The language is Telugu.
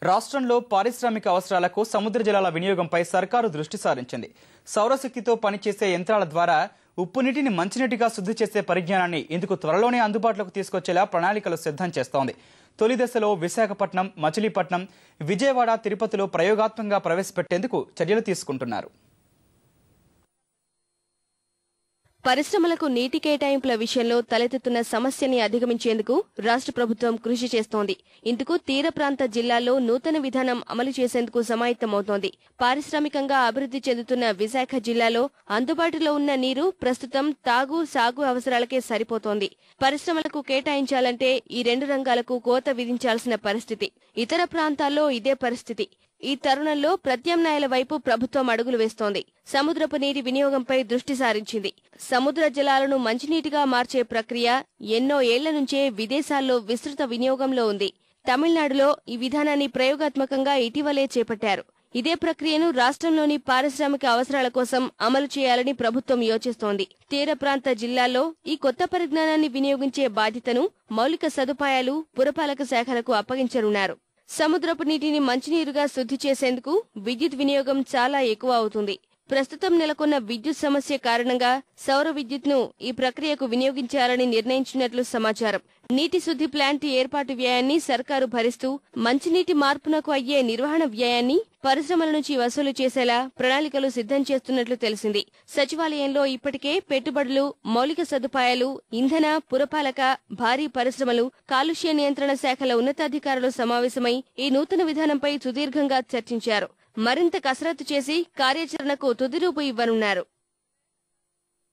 రాష్ట్రంలో పారిశ్రామిక అవసరాలకు సముద్ర జలాల వినియోగంపై సర్కారు దృష్టి సారించింది. సౌరశక్తితో పనిచేసే యంత్రాల ద్వారా ఉప్పు నీటిని మంచినీటిగా శుద్ధి చేసే పరిజ్ఞానాన్ని ఇందుకు త్వరలోనే అందుబాటులోకి తీసుకొచ్చేలా ప్రణాళికలు సిద్ధం చేస్తోంది. తొలి దశలో విశాఖపట్నం, మచిలీపట్నం, విజయవాడ, తిరుపతిలో ప్రయోగాత్మకంగా ప్రవేశపెట్టేందుకు చర్యలు తీసుకుంటున్నారు. పరిశ్రమలకు నీటి కేటాయింపుల విషయంలో తలెత్తుతున్న సమస్యని అధిగమించేందుకు రాష్ట్ర ప్రభుత్వం కృషి చేస్తోంది. ఇందుకు తీర ప్రాంత జిల్లాల్లో నూతన విధానం అమలు చేసేందుకు సమాయత్తమవుతోంది. పారిశ్రామికంగా అభివృద్ధి చెందుతున్న విశాఖ జిల్లాలో అందుబాటులో ఉన్న నీరు ప్రస్తుతం తాగు, సాగు అవసరాలకే సరిపోతోంది. పరిశ్రమలకు కేటాయించాలంటే ఈ రెండు రంగాలకు కోత విధించాల్సిన పరిస్థితి. ఇతర ప్రాంతాల్లో ఇదే పరిస్థితి. ఈ తరుణంలో ప్రత్యామ్నాయాల వైపు ప్రభుత్వం అడుగులు వేస్తోంది. సముద్రపు నీటి వినియోగంపై దృష్టి సారించింది. సముద్ర జలాలను మంచినీటిగా మార్చే ప్రక్రియ ఎన్నో ఏళ్ల నుంచే విదేశాల్లో విస్తృత వినియోగంలో ఉంది. తమిళనాడులో ఈ విధానాన్ని ప్రయోగాత్మకంగా ఇటీవలే చేపట్టారు. ఇదే ప్రక్రియను రాష్ట్రంలోని పారిశ్రామిక అవసరాల కోసం అమలు చేయాలని ప్రభుత్వం యోచిస్తోంది. తీర ప్రాంత జిల్లాల్లో ఈ కొత్త పరిజ్ఞానాన్ని వినియోగించే బాధ్యతను మౌలిక సదుపాయాలు, పురపాలక శాఖలకు అప్పగించనున్నారు. సముద్రపు నీటిని మంచినీరుగా శుద్ధి చేసేందుకు విద్యుత్ వినియోగం చాలా ఎక్కువ అవుతుంది. ప్రస్తుతం నెలకొన్న విద్యుత్ సమస్య కారణంగా సౌర విద్యుత్ను ఈ ప్రక్రియకు వినియోగించాలని నిర్ణయించినట్లు సమాచారం. నీటి శుద్ధి ప్లాంట్ ఏర్పాటు వ్యయాన్ని సర్కారు భరిస్తూ మంచినీటి మార్పునకు అయ్యే నిర్వహణ వ్యయాన్ని పరిశ్రమల నుంచి వసూలు చేసేలా ప్రణాళికలు సిద్ధం చేస్తున్నట్లు తెలిసింది. సచివాలయంలో ఇప్పటికే పెట్టుబడులు, మౌలిక సదుపాయాలు, ఇంధన, పురపాలక, భారీ పరిశ్రమలు, కాలుష్య నియంత్రణ శాఖల ఉన్నతాధికారులు సమావేశమై ఈ నూతన విధానంపై సుదీర్ఘంగా చర్చించారు. మరింత కసరత్తు చేసి కార్యాచరణకు తుదిరూపు ఇవ్వనున్నారు.